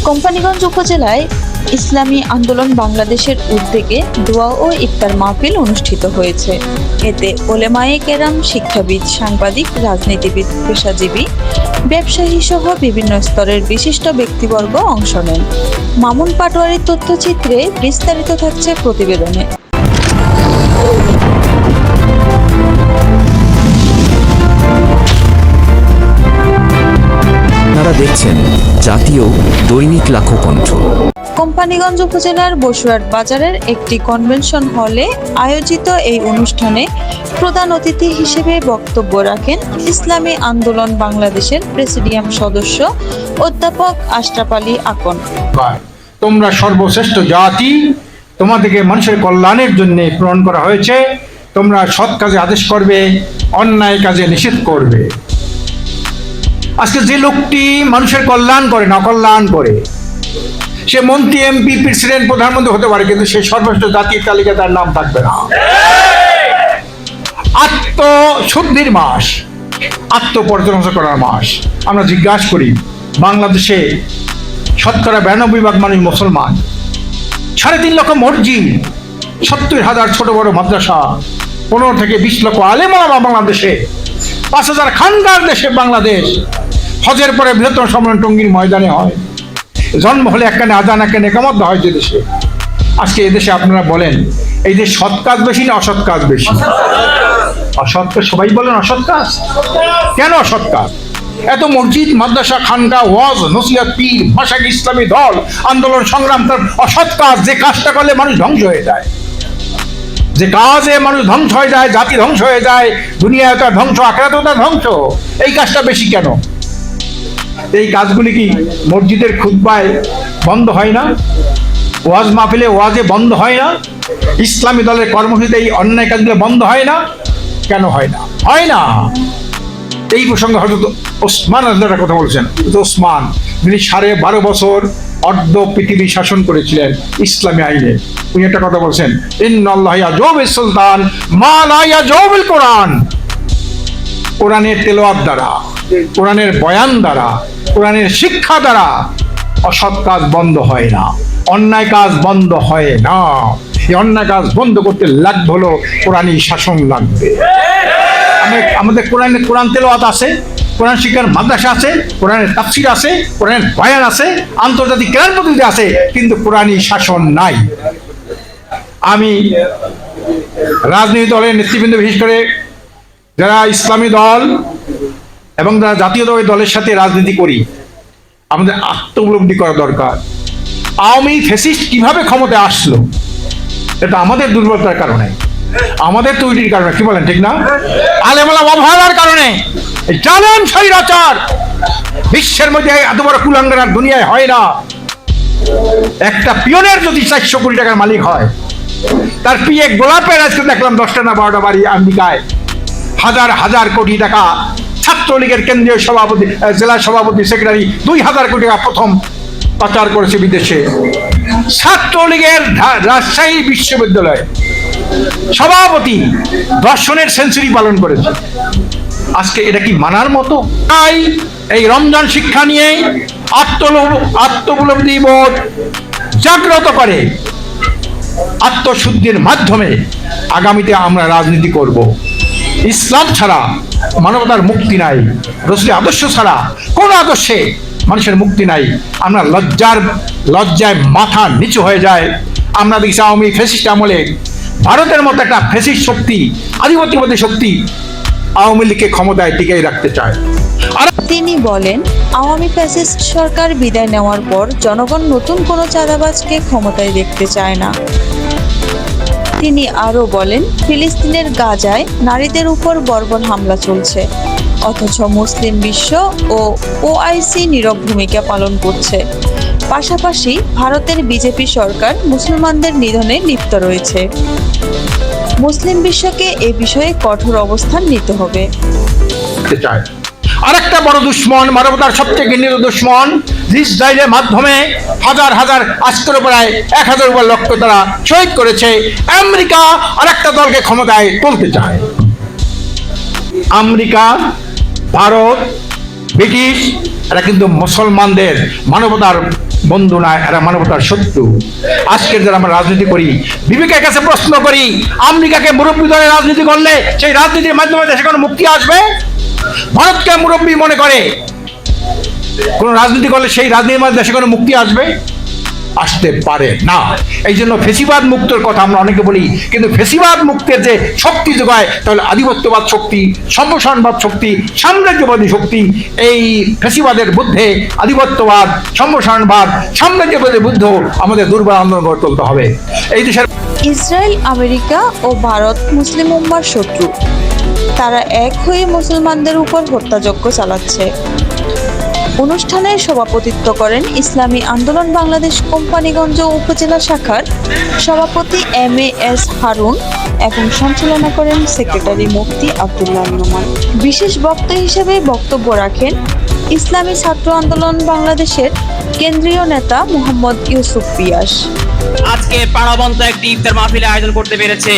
কোম্পানীগঞ্জ উপজেলায় ইসলামী আন্দোলন বাংলাদেশের উদ্যোগে দোয়া ও ইফতার মাহফিল অনুষ্ঠিত হয়েছে। এতে ওলেমায়ে কেরাম, শিক্ষাবিদ, সাংবাদিক, রাজনীতিবিদ, পেশাজীবী, ব্যবসায়ী সহ বিভিন্ন স্তরের বিশিষ্ট ব্যক্তিবর্গ অংশ নেন। মামুন পাটোয়ারির তথ্যচিত্রে বিস্তারিত থাকছে প্রতিবেদনে। আপনারা দেখছেন জাতীয় দৈনিক লাখো কণ্ঠ। কোম্পানীগঞ্জ উপজেলার বসুরহাট বাজারের একটি কনভেনশন হলে আয়োজিত এই অনুষ্ঠানে প্রধান অতিথি হিসেবে বক্তব্য রাখেন ইসলামী আন্দোলন বাংলাদেশের প্রেসিডিয়াম সদস্য অধ্যাপক আশরাফ আলী আকন। তোমরা সর্বশ্রেষ্ঠ জাতি, তোমাদেরকে মানুষের কল্যাণের জন্য প্রেরণ করা হয়েছে। তোমরা সৎ কাজে আদেশ করবে, অন্যায় কাজে নিষেধ করবে। আজকে যে লোকটি মানুষের কল্যাণ করে না, অকল্যাণ করে, সে মন্ত্রী, এমপি, প্রেসিডেন্ট, প্রধানমন্ত্রী হতে পারে, কিন্তু সে সর্বশ্রেষ্ঠ জাতির তালিকায় তার নাম থাকবে না। আত্মশুদ্ধির মাস, আত্মপর্যালোচনা করার মাস। আমরা জিজ্ঞাসা করি, বাংলাদেশে শতকরা 92% মানুষ মুসলমান, 3.5 লক্ষ মসজিদ, 70,000 ছোট বড় মাদ্রাসা, 15 থেকে 20 লক্ষ আলেম ওলামা বাংলাদেশে, 5,000 খানকার দেশে বাংলাদেশ। হজের পরে বৃহত্তম সম্মেলন টঙ্গীর ময়দানে হয়। জন্ম হলে একখানে আজান, একখানে একামত হয় যে দেশে। আজকে এদেশে আপনারা বলেন, এই দেশ সৎ কাজ বেশি না অসৎ কাজ বেশি? অসৎ কাজ সবাই বলেন, অসৎ কাজ। কেন অসৎ কাজ? এত মসজিদ, মাদ্রাসা, খানকা, ওয়াজ, নসিহত, পীর, ভাষা, ইসলামী দল, আন্দোলন, সংগ্রাম, তার অসৎ কাজ। যে কাজটা করলে মানুষ ধ্বংস হয়ে যায়, যে কাজে মানুষ ধ্বংস হয়ে যায়, জাতি ধ্বংস হয়ে যায়, দুনিয়ায় তার ধ্বংস, আখিরাতেও তার ধ্বংস, এই কাজটা বেশি কেন? এই কাজগুলি কি মসজিদের খুতবায় বন্ধ হয় না? ওয়াজ মাহফিলে ওয়াজে বন্ধ হয় না? ইসলামী দলের কর্মসূচিতে এই অন্যায় কাজগুলো বন্ধ হয় না? কেন হয় না? হয় না। এই প্রসঙ্গে হয়তো ওসমান রাদিয়াল্লাহু কথা বলছেন। ওসমান, যিনি 12.5 বছর অর্ধ পৃথিবী শাসন করেছিলেন ইসলামী আইনে, উনি একটা কথা বলছেন, ইন্নাল্লাহা ইয়াজুবিস সুলতান মা লা ইয়াজুবিল কোরআন। কোরআনের তেলাওয়াত দ্বারা, কোরআনের বয়ান দ্বারা, কোরআনের শিক্ষা দ্বারা অসৎ কাজ বন্ধ হয় না, অন্যায় কাজ বন্ধ হয় না। এই অন্যায় কাজ বন্ধ করতে লাগবে হলো কোরআনী শাসন লাগবে। আমাদের কোরআন তেলাওয়াত আছে, কোরআন শিক্ষার মাদ্রাসা আছে, কোরআনের তাফসীর আছে, কোরআনের বয়ান আছে, আন্তর্জাতিক কেরাম পদ্ধতি আছে, কিন্তু কোরআনী শাসন নাই। আমি রাজনৈতিক দলের নেতৃবৃন্দ, বিশেষ করে যারা ইসলামী দল এবং যারা জাতীয় দলের সাথে রাজনীতি করি, আমাদের আত্মউপলব্ধি করা দরকার। আওয়ামী ফ্যাসিস্ট কিভাবে ক্ষমতায় আসলো? এটা আমাদের দুর্বলতার কারণে, আমাদের তৈরির কারণে। কি বলেন, ঠিক না? আলেম ওলামা অবহেলার কারণে। জালেম স্বৈরাচার বিশ্বের মধ্যে এত বড় কুলাঙ্গার আর দুনিয়ায় হয় না। একটা পিয়নের যদি 400 কোটি টাকার মালিক হয়, তার পিয়ে গোলাপের আজকে দেখলাম 10টা না 12টা বাড়ি আমেরিকায়, হাজার হাজার কোটি টাকা। ছাত্রলীগের কেন্দ্রীয় সভাপতি, জেলা সভাপতি, সেক্রেটারি 2000 কোটি টাকা প্রথম পাচার করেছে বিদেশে। ছাত্রলীগের রাজশাহী বিশ্ববিদ্যালয় সভাপতি দর্শনের সেঞ্চুরি পালন করেছে। আজকে এটা কি মানার মতো? তাই এই রমজান শিক্ষা নিয়ে আত্মোপলব্ধি বোধ জাগ্রত করে আত্মশুদ্ধির মাধ্যমে আগামীতে আমরা রাজনীতি করব। ইসলাম ছাড়া মানবতার মুক্তি নাই, রাসূলের আদর্শ ছাড়া কোন আদর্শে মানুষের মুক্তি নাই। আমরা লজ্জায় মাথা নিচু হয়ে যায়। আমরা দেখছি আওয়ামী ফ্যাসিস্ট আমলে ভারতের মতো একটা ফ্যাসিস্ট শক্তি, আধিপত্যবাদী শক্তি আওয়ামী লীগকে ক্ষমতায় টিকিয়ে রাখতে চায়। আর তিনি বলেন, আওয়ামী ফ্যাসিস্ট সরকার বিদায় নেওয়ার পর জনগণ নতুন কোনো চাঁদাবাজকে ক্ষমতায় দেখতে চায় না। তিনি আরও বলেন, ফিলিস্তিনের গাজায় নারীদের উপর বর্বর হামলা চলছে, অথচ মুসলিম বিশ্ব ও ওআইসি নীরব ভূমিকা পালন করছে। পাশাপাশি ভারতের বিজেপি সরকার মুসলমানদের নিধনে লিপ্ত রয়েছে। মুসলিম বিশ্বকে এ বিষয়ে কঠোর অবস্থান নিতে হবে। আরেকটা বড় দুশ্মন, মানবতার সবচেয়ে ঘৃণিত দুশ্মন, ইসরায়েলের মাধ্যমে হাজার হাজার, আজকের প্রায় 1000 উপর লক্ষ তারা শহীদ করেছে। আমেরিকা আরেকটা দলকে ক্ষমতায় তুলতে চায়। আমেরিকা, ভারত, ব্রিটিশ, এরা কিন্তু মুসলমানদের মানবতার বন্ধু না, এরা মানবতার শত্রু। আজকের যারা আমরা রাজনীতি করি, বিবেকের কাছে প্রশ্ন করি, আমেরিকাকে মুরব্বী দলে রাজনীতি করলে সেই রাজনীতির মাধ্যমে দেশে কোনো মুক্তি আসবে? ভারতকে মুরব্বী মনে করে কোন রাজনীতি করলে সেই রাজনীতির মাধ্যমে দেশে কোনো মুক্তি আসবে? আসতে পারে না। এই জন্য ফেসিবাদ মুক্তর কথা আমরা অনেকে বলি, কিন্তু ফেসিবাদ মুক্তের যে শক্তি যোগায়, তাহলে আধিপত্যবাদ শক্তি, সম্প্রসারণবাদ শক্তি, সাম্রাজ্যবাদী শক্তি, এই ফেসিবাদের বুদ্ধে আধিপত্যবাদ, সম্প্রসারণবাদ, সাম্রাজ্যবাদের বুদ্ধ আমাদের দুর্বল আন্দোলন গড়ে তুলতে হবে। এই দেশের ইসরায়েল, আমেরিকা ও ভারত মুসলিম উম্মার শত্রু। তারা এক হয়ে মুসলমানদের উপর হত্যাযজ্ঞ চালাচ্ছে। অনুষ্ঠানে সভাপতিত্ব করেন ইসলামী আন্দোলন বাংলাদেশ কোম্পানীগঞ্জ উপজেলা শাখার সভাপতি MAS হারুন এবং সঞ্চালনা করেন সেক্রেটারি মুফতি আব্দুল্লাহ নোমান। বিশেষ বক্তা হিসেবে বক্তব্য রাখেন ইসলামী ছাত্র আন্দোলন বাংলাদেশের কেন্দ্রীয় নেতা মোহাম্মদ ইউসুফ পিয়াস। আজকে প্রাণবন্ত একটি ইফতার মাহফিলের আয়োজন করতে পেরেছে।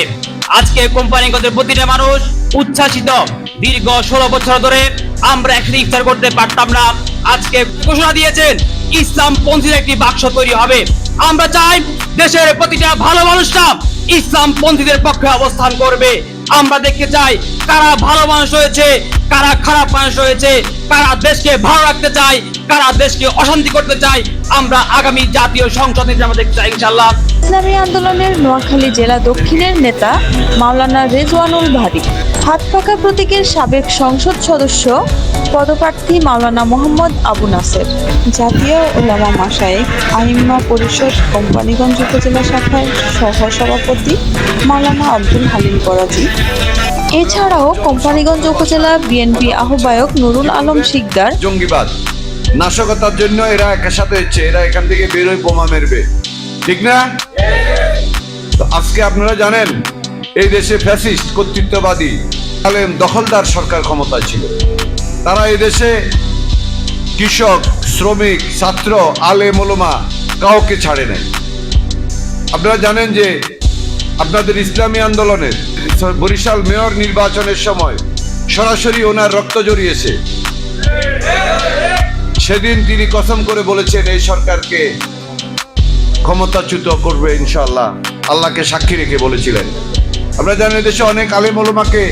আজকে কোম্পানিগঞ্জের প্রতিটা মানুষ উচ্ছ্বাসিত। দীর্ঘ 16 বছর ধরে আমরা একসাথে ইফতার করতে পারতাম না। আজকে ঘোষণা দিয়েছেন ইসলাম পন্থীর একটি বাক্স তৈরি হবে। আমরা চাই দেশের প্রতিটা ভালো মানুষরা ইসলাম পন্থীদের পক্ষে অবস্থান করবে। আমরা দেখতে চাই কারা ভালো মানুষ রয়েছে, কারা খারাপ মানুষ রয়েছে, কারা দেশকে ভালো রাখতে চায়, কারা দেশকে অশান্তি করতে চায়। আমরা আগামী জাতীয় সংসদ নির্বাচন দেখতে চাই ইনশাআল্লাহ। ইসলামী আন্দোলনের নোয়াখালী জেলা দক্ষিণের নেতা মাওলানা রেজওয়ানুল ভারী, হাত পাকা প্রতীকের সাবেক সংসদ সদস্য পদপ্রার্থী মাওলানা মোহাম্মদ আবু নাসের, জাতীয় উলামা মাশায়েখ আইম্মা পরিষদ কোম্পানীগঞ্জ উপজেলা শাখার সহ-সভাপতি মাওলানা আব্দুল হালিম করাচি। এছাড়াও কোম্পানীগঞ্জ উপজেলা বিএনপি আহ্বায়ক নুরুল আলম শিকদার, জঙ্গিবাদ নাশকতার জন্য এরা একের সাথে হচ্ছে, এরা এখান থেকে বেরোয় বোমা মেরবে, ঠিক না? তো আজকে আপনারা জানেন এই দেশে ফ্যাসিস্ট কর্তৃত্ববাদী আলেম দখলদার সরকার ক্ষমতায় ছিল। তারা এই দেশে কৃষক, শ্রমিক, ছাত্র, আলেম ওলামা কাউকে ছাড়ে নাই। আপনারা জানেন যে আপনাদের ইসলামী আন্দোলনের বরিশাল মেয়র নির্বাচনের সময় সরাসরি ওনার রক্ত জড়িয়েছে। সেদিন তিনি কসম করে বলেছেন এই সরকারকে ক্ষমতাচ্যুত করবে ইনশাআল্লাহ, আল্লাহকে সাক্ষী রেখে বলেছিলেন। আমরা জানি দেশে অনেক আলেম ওলামাকে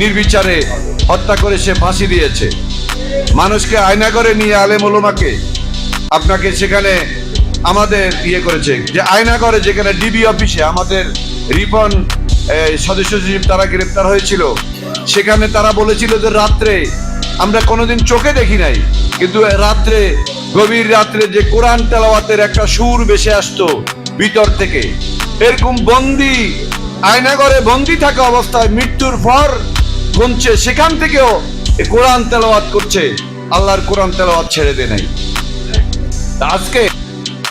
নির্বিচারে হত্যা করে সে ফাঁসি দিয়েছে। মানুষকে আয়না করে নিয়ে আলেম ওলামাকে আপনাকে সেখানে আমাদের করেছে যে আয়না করে, যেখানে ডিবি অফিসে আমাদের রিপন সদস্য সচিব তারা গ্রেপ্তার হয়েছিল। সেখানে তারা বলেছিল যে রাত্রে আমরা কোনোদিন চোখে দেখি নাই, কিন্তু রাত্রে গভীর রাত্রে যে কোরআন তেলাওয়াতের একটা সুর ভেসে আসতো ভিতর থেকে, এরকম বন্দি আয়না করে বন্দি থাকা অবস্থায় মৃত্যুর পর গুনছে, সেখান থেকেও কোরআন তেলাওয়াত করছে, আল্লাহর কোরআন তেলাওয়াত ছেড়ে দেয় নাই। আজকে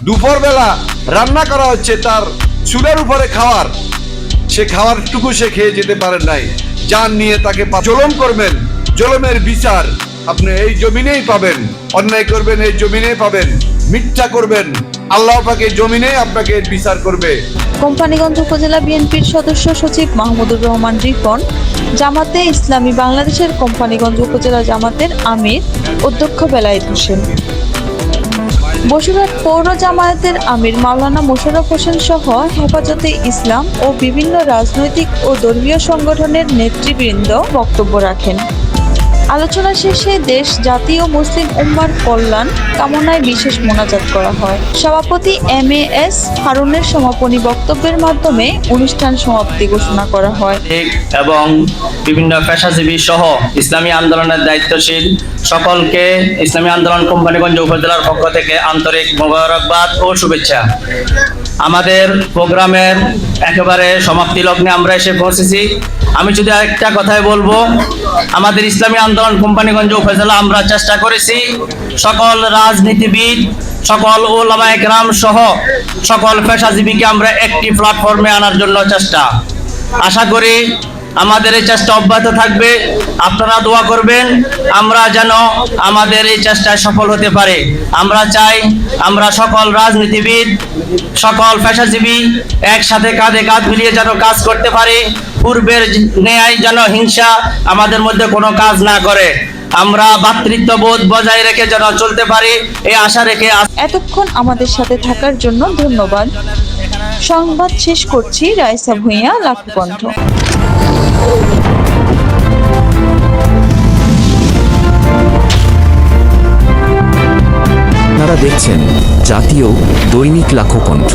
দুপুর বেলা রান্না করা হচ্ছে তার চুলের উপরে খাওয়ার, সে খাওয়ারটুকু সে খেয়ে যেতে পারেন নাই। জান নিয়ে তাকে জুলুম করবেন, জুলুমের বিচার আপনি এই জমিনেই পাবেন। অন্যায় করবেন এই জমিনেই পাবেন, মিথ্যা করবেন আল্লাহ পাক এই জমিনেই আপনাকে বিচার করবে। কোম্পানীগঞ্জ উপজেলা বিএনপির সদস্য সচিব মাহমুদুর রহমান রিপন, জামাতে ইসলামী বাংলাদেশের কোম্পানীগঞ্জ উপজেলা জামাতের আমির অধ্যক্ষ বেলায়েত হোসেন, বসুরহাট পৌর জামায়াতের আমির মাওলানা মোশাররফ হোসেন সহ হেফাজতে ইসলাম ও বিভিন্ন রাজনৈতিক ও ধর্মীয় সংগঠনের নেতৃবৃন্দ বক্তব্য রাখেন। আলোচনা শেষে দেশ, জাতি ও মুসলিম উম্মার কল্যাণ কামনায় বিশেষ মোনাজাত করা হয়। সভাপতি MAS হারুনের সমাপনী বক্তব্যের মাধ্যমে অনুষ্ঠান সমাপ্তি ঘোষণা করা হয় এবং বিভিন্ন পেশাজীবী সহ ইসলামী আন্দোলনের দায়িত্বশীল সকলকে ইসলামী আন্দোলন কোম্পানীগঞ্জ উপজেলার পক্ষ থেকে আন্তরিক মোবারকবাদ ও শুভেচ্ছা। আমাদের প্রোগ্রামের একেবারে সমাপ্তি লগ্নে আমরা এসে পৌঁছেছি। আমি যদি আরেকটা কথাই বলবো, আমাদের ইসলামী আন্দোলন কোম্পানীগঞ্জ উপজেলা আমরা চেষ্টা করেছি সকল রাজনীতিবিদ, সকল ওলামায়ে কেরাম সহ সকল পেশাজীবীকে আমরা একটি প্ল্যাটফর্মে আনার জন্য চেষ্টা। আশা করি আমাদের এই চেষ্টা অব্যাহত থাকবে। আপনারা দোয়া করবেন আমরা যেন আমাদের এই চেষ্টায় সফল হতে পারে। আমরা চাই আমরা সকল রাজনীতিবিদ, সকল পেশাজীবী একসাথে কাঁধে কাঁধ মিলিয়ে যেন কাজ করতে পারি। পূর্বের ন্যায় যেন হিংসা আমাদের মধ্যে কোনো কাজ না করে। আমরা ভ্রাতৃত্ববোধ বজায় রেখে যেন চলতে পারি এই আশা রেখে এতক্ষণ আমাদের সাথে থাকার জন্য ধন্যবাদ। সংবাদ শেষ করছি। রাইসা ভূঁইয়া, লাখো কণ্ঠ। আপনারা দেখছেন জাতীয় দৈনিক লাখো কণ্ঠ।